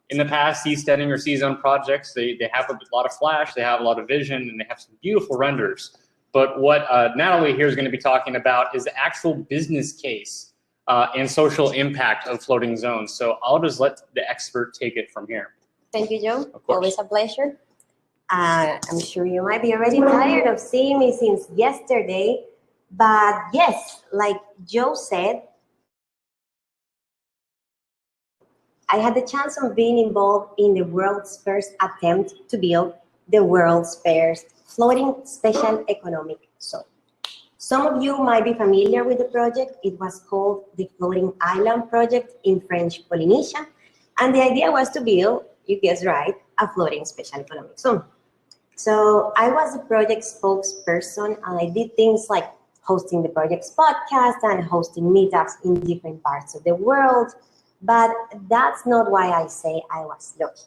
in the past, seasteading or sea zone projects, they have a lot of flash, they have a lot of vision, and they have some beautiful renders. But what Nathalie here is going to be talking about is the actual business case and social impact of floating zones. So I'll just let the expert take it from here. Thank you, Joe. Always a pleasure. I'm sure you might be already tired of seeing me since yesterday, but yes, like Joe said, I had the chance of being involved in the world's first attempt to build the world's first floating special economic zone. Some of you might be familiar with the project. It was called the Floating Island Project in French Polynesia. And the idea was to build, you guessed right, a floating special economic zone. So I was the project spokesperson, and I did things like hosting the project's podcast and hosting meetups in different parts of the world. But that's not why I say I was lucky.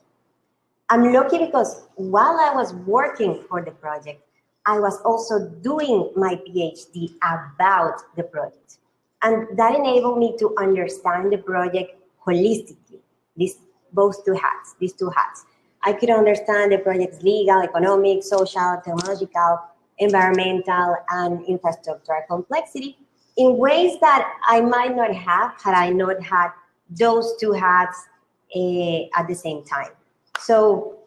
I'm lucky because while I was working for the project, I was also doing my PhD about the project. And that enabled me to understand the project holistically, these two hats. I could understand the project's legal, economic, social, technological, environmental, and infrastructural complexity in ways that I might not have had I not had those two hats at the same time. So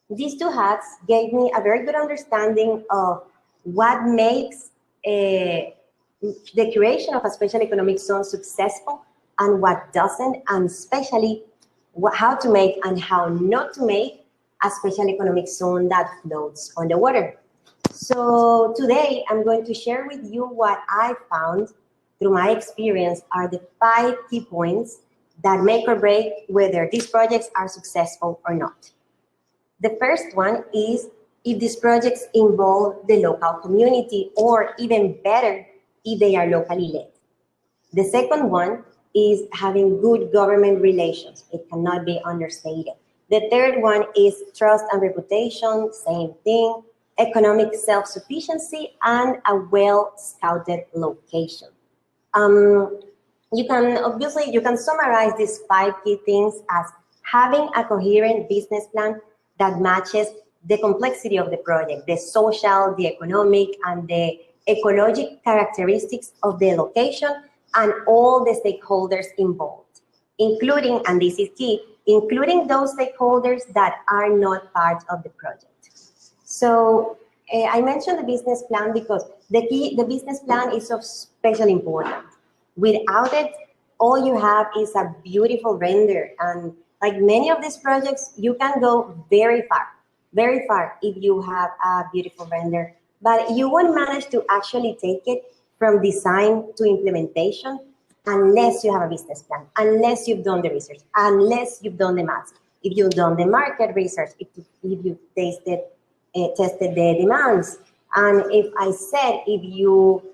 these two hats gave me a very good understanding of what makes the creation of a special economic zone successful and what doesn't, and especially how to make and how not to make a special economic zone that floats on the water. So today I'm going to share with you what I found through my experience are the 5 key points that make or break whether these projects are successful or not. The first one is if these projects involve the local community, or even better, if they are locally led. The second one is having good government relations. It cannot be understated. The third one is trust and reputation, same thing, economic self-sufficiency, and a well-scouted location. You can summarize these 5 key things as having a coherent business plan that matches the complexity of the project, the social, the economic, and the ecologic characteristics of the location and all the stakeholders involved, including, and this is key, including those stakeholders that are not part of the project. So I mentioned the business plan because the business plan is of special importance. Without it, all you have is a beautiful render. And like many of these projects, you can go very far if you have a beautiful render. But you won't manage to actually take it from design to implementation unless you have a business plan, unless you've done the research, unless you've done the math. If you've done the market research, if you've tested the demands. And if I said,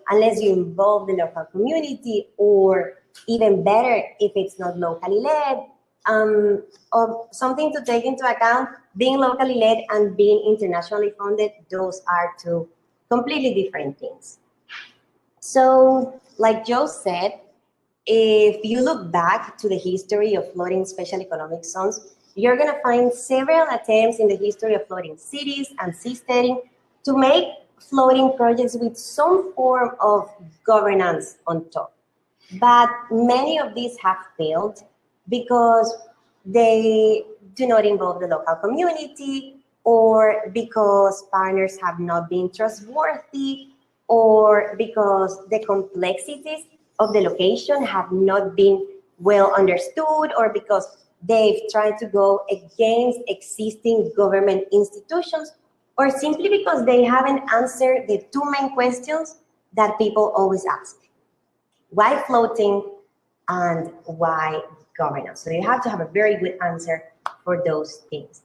unless you involve the local community, or even better, if it's not locally led, or something to take into account, being locally led and being internationally funded, those are 2 completely different things. So, like Joe said, if you look back to the history of floating special economic zones, you're going to find several attempts in the history of floating cities and seasteading to make floating projects with some form of governance on top. But many of these have failed because they do not involve the local community, or because partners have not been trustworthy, or because the complexities of the location have not been well understood, or because they've tried to go against existing government institutions, or simply because they haven't answered the 2 main questions that people always ask. Why floating and why governance? So you have to have a very good answer for those things.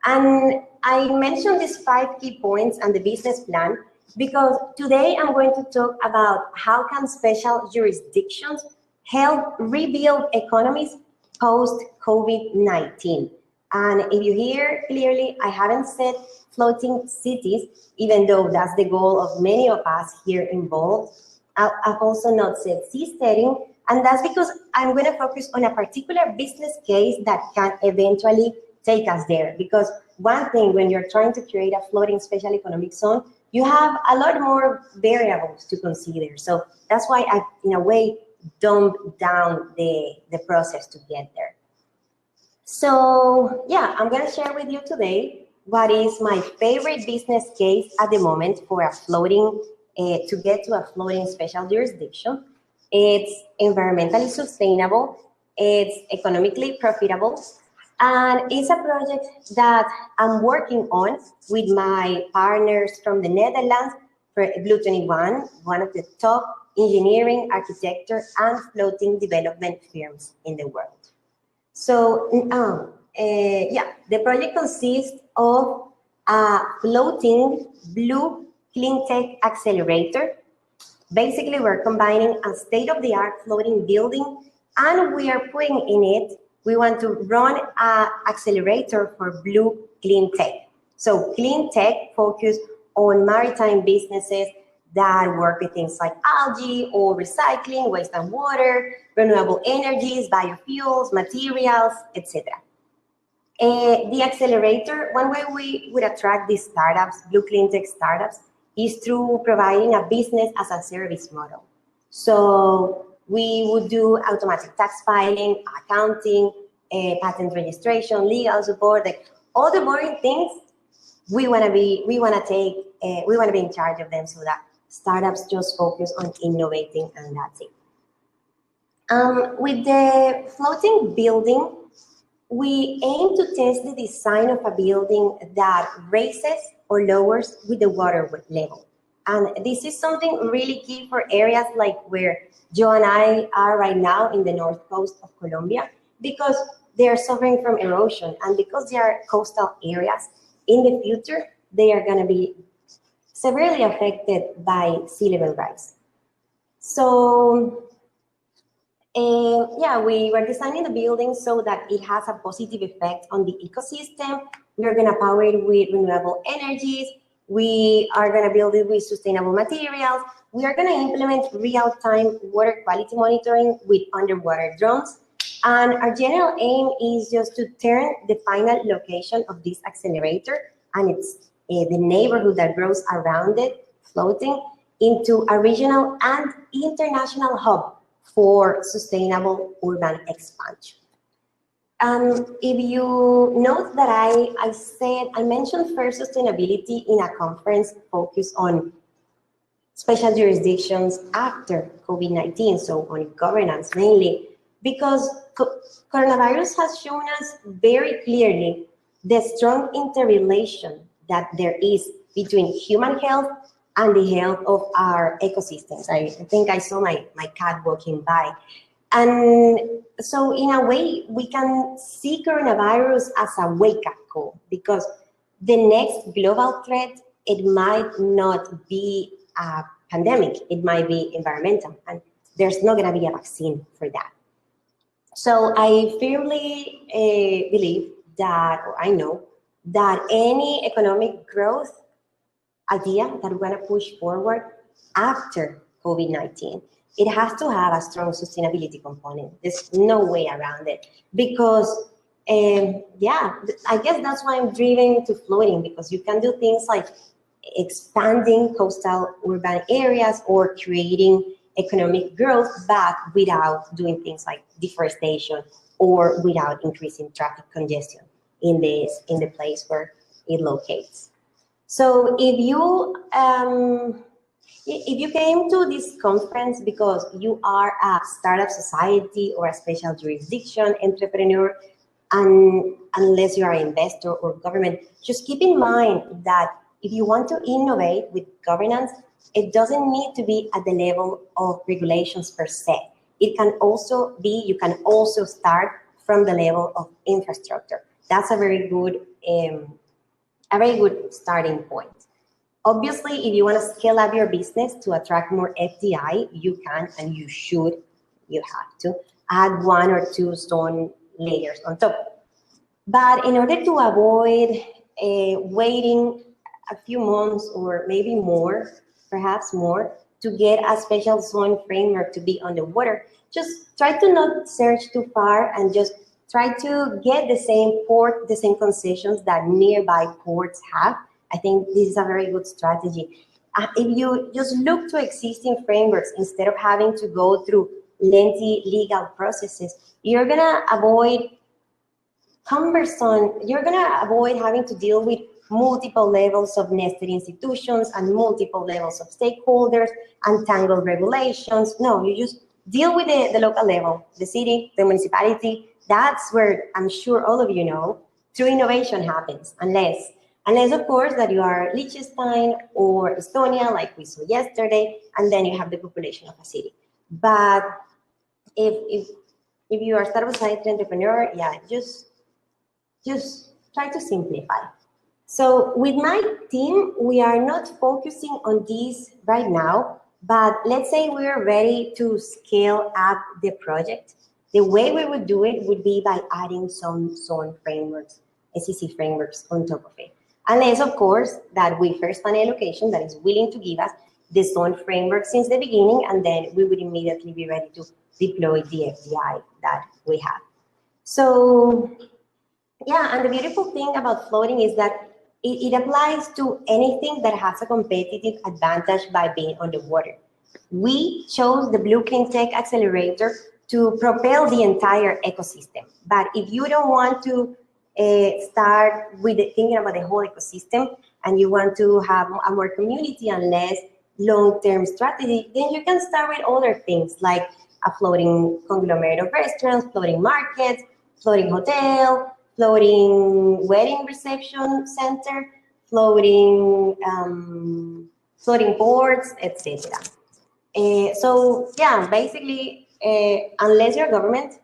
And I mentioned these 5 key points and the business plan because today I'm going to talk about how can special jurisdictions help rebuild economies post-COVID-19. And if you hear clearly, I haven't said floating cities, even though that's the goal of many of us here involved. I've also not said seasteading, And that's because I'm going to focus on a particular business case that can eventually take us there. Because one thing, when you're trying to create a floating special economic zone, you have a lot more variables to consider. So that's why I, in a way, dumbed down the process to get there. So yeah, I'm going to share with you today what is my favorite business case at the moment for a floating, to get to a floating special jurisdiction. It's environmentally sustainable, it's economically profitable, and it's a project that I'm working on with my partners from the Netherlands, for Blue 21, one of the top engineering, architecture, and floating development firms in the world. So, yeah, the project consists of a floating blue clean tech accelerator. Basically, we're combining a state-of-the-art floating building, and we are putting in it, we want to run an accelerator for blue clean tech. So clean tech focus on maritime businesses that work with things like algae or recycling, waste and water, renewable energies, biofuels, materials, etc. The accelerator, one way we would attract these startups, blue clean tech startups, is through providing a business as a service model. So we would do automatic tax filing, accounting, patent registration, legal support, like all the boring things. We want to be in charge of them, so that startups just focus on innovating, and that's it. With the floating building, we aim to test the design of a building that raises or lowers with the water level. And this is something really key for areas like where Joe and I are right now in the north coast of Colombia, because they are suffering from erosion, and because they are coastal areas, in the future, they are going to be severely affected by sea level rise. So, yeah, we were designing the building so that it has a positive effect on the ecosystem. We are going to power it with renewable energies. We are going to build it with sustainable materials. We are going to implement real-time water quality monitoring with underwater drones. And our general aim is just to turn the final location of this accelerator and its the neighborhood that grows around it, floating, into a regional and international hub for sustainable urban expansion. If you note that I mentioned first sustainability in a conference focused on special jurisdictions after COVID-19, so on governance mainly, because coronavirus has shown us very clearly the strong interrelation that there is between human health and the health of our ecosystems. I think I saw my cat walking by. And so in a way, we can see coronavirus as a wake-up call, because the next global threat, it might not be a pandemic, it might be environmental, and there's not gonna be a vaccine for that. So I firmly believe that, or I know, that any economic growth idea that we're going to push forward after COVID-19, it has to have a strong sustainability component. There's no way around it, because yeah, I guess that's why I'm driven to floating, because you can do things like expanding coastal urban areas or creating economic growth, but without doing things like deforestation or without increasing traffic congestion in the place where it locates. So if you came to this conference because you are a startup society or a special jurisdiction entrepreneur, and unless you are an investor or government, just keep in mind that if you want to innovate with governance, it doesn't need to be at the level of regulations per se. It can also be, you can also start from the level of infrastructure. That's a very good starting point. Obviously, if you want to scale up your business to attract more FDI, you can and you should, you have to add 1 or 2 stone layers on top. But in order to avoid waiting a few months or maybe more, perhaps more, to get a special zone framework to be on the water, just try to not search too far and just try to get the same port, the same concessions that nearby ports have. I think this is a very good strategy. If you just look to existing frameworks instead of having to go through lengthy legal processes, you're gonna avoid cumbersome, you're gonna avoid having to deal with multiple levels of nested institutions and multiple levels of stakeholders and tangled regulations. No, you just deal with the local level, the city, the municipality. That's where I'm sure all of you know true innovation happens, unless of course that you are Liechtenstein or Estonia, like we saw yesterday, and then you have the population of a city. But if you are a startup society entrepreneur, yeah, just try to simplify. So with my team, we are not focusing on this right now, but let's say we're ready to scale up the project. The way we would do it would be by adding some zone frameworks, SEC frameworks on top of it. Unless, of course, that we first find a location that is willing to give us the zone framework since the beginning, and then we would immediately be ready to deploy the FDI that we have. So, yeah, and the beautiful thing about floating is that it applies to anything that has a competitive advantage by being on the water. We chose the Blue Clean Tech Accelerator to propel the entire ecosystem. But if you don't want to start with thinking about the whole ecosystem and you want to have a more community and less long-term strategy, then you can start with other things like a floating conglomerate of restaurants, floating markets, floating hotel, floating wedding reception center, floating boards, etc. So yeah, basically, unless you're a government,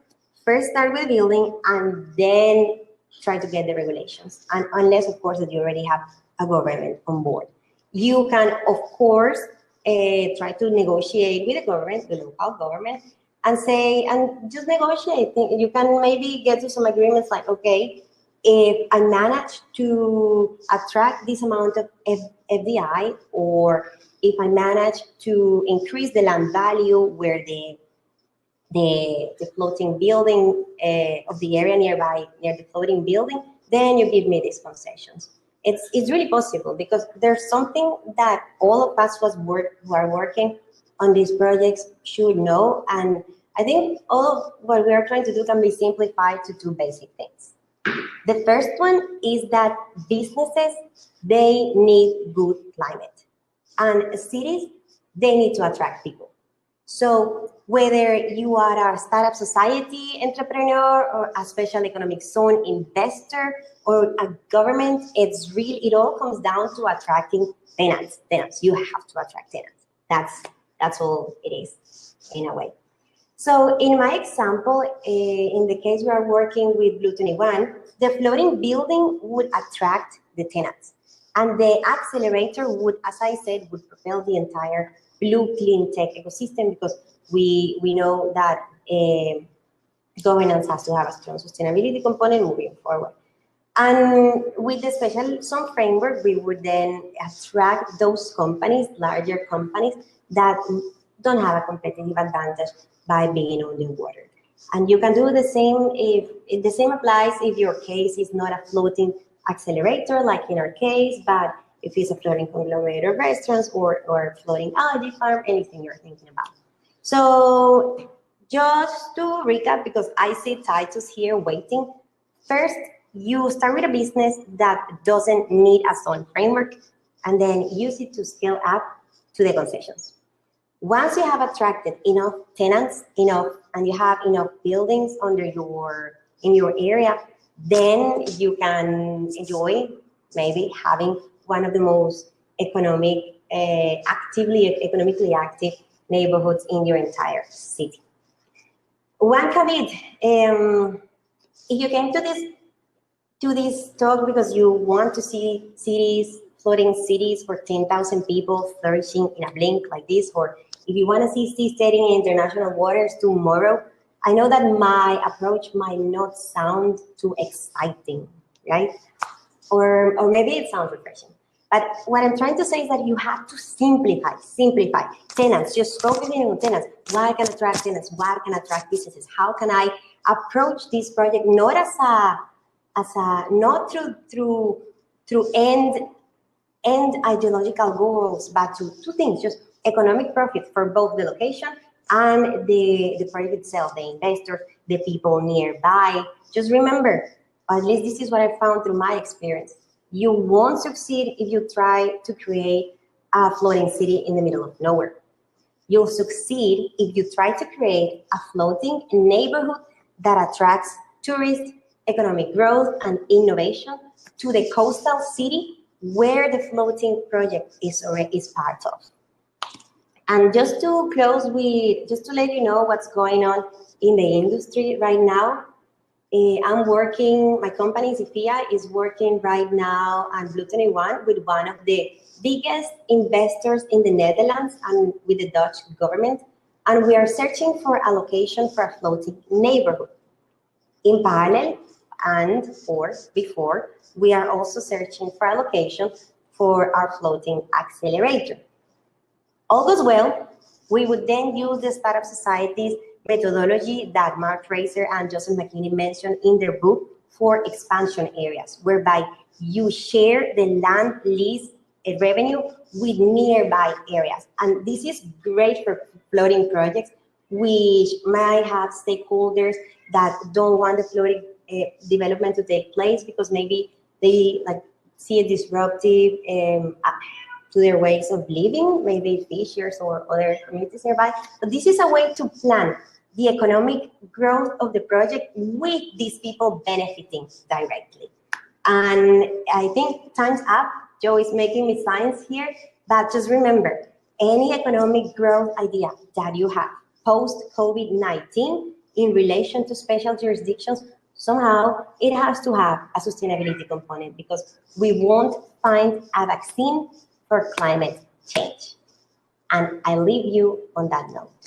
first start with building and then try to get the regulations. And unless, of course, that you already have a government on board. You can, of course, try to negotiate with the government, the local government, and say, and just negotiate. You can maybe get to some agreements like, okay, if I manage to attract this amount of FDI, or if I manage to increase the land value where the floating building of the area nearby, near the floating building, then you give me these concessions. It's really possible, because there's something that all of us who are working on these projects should know. And I think all of what we are trying to do can be simplified to two basic things. The first one is that businesses, they need good climate. And cities, they need to attract people. So whether you are a startup society entrepreneur or a special economic zone investor or a government, it all comes down to attracting tenants. You have to attract tenants. That's all it is, in a way. So in my example, in the case we are working with Blue 21, the floating building would attract the tenants. And the accelerator would, as I said, would propel the entire Blue Clean Tech ecosystem, because we know that governance has to have a strong sustainability component moving forward. And with the special zone framework, we would then attract those companies, larger companies, that don't have a competitive advantage by being on the water. And you can do the same if the same applies if your case is not a floating accelerator, like in our case, but if it's a floating conglomerate of restaurants or floating algae farm, anything you're thinking about. So just to recap, because I see Titus here waiting. First, you start with a business that doesn't need a zone framework, and then use it to scale up to the concessions. Once you have attracted enough tenants, and you have enough buildings in your area, then you can enjoy maybe having one of the most economically active neighborhoods in your entire city. One caveat: if you came to this talk because you want to see cities, floating cities for 10,000 people flourishing in a blink like this, or if you want to see seasteading in international waters tomorrow, I know that my approach might not sound too exciting, right? Or maybe it sounds refreshing. But what I'm trying to say is that you have to simplify. Tenants, just focusing on tenants. What can attract tenants? What can attract businesses? How can I approach this project not not through end ideological goals, but to two things, just economic profit for both the location and the project itself, the investors, the people nearby. Just remember, at least this is what I found through my experience. You won't succeed if you try to create a floating city in the middle of nowhere. You'll succeed if you try to create a floating neighborhood that attracts tourists, economic growth, and innovation to the coastal city where the floating project is part of. And just to close with, just to let you know what's going on in the industry right now, I'm working, my company, Seaphia, is working right now on Blue 21 with one of the biggest investors in the Netherlands and with the Dutch government. And we are searching for a location for a floating neighborhood. In parallel, or before, we are also searching for a location for our floating accelerator. All goes well, we would then use the Startup Society's methodology that Mark Fraser and Joseph McKinney mentioned in their book for expansion areas, whereby you share the land lease revenue with nearby areas. And this is great for floating projects, which might have stakeholders that don't want the floating development to take place because maybe they see it disruptive to their ways of living, maybe fishers or other communities nearby. But this is a way to plan the economic growth of the project with these people benefiting directly. And I think time's up. Joe is making me signs here, but just remember, any economic growth idea that you have post-COVID-19 in relation to special jurisdictions, somehow it has to have a sustainability component because we won't find a vaccine for climate change. And I leave you on that note.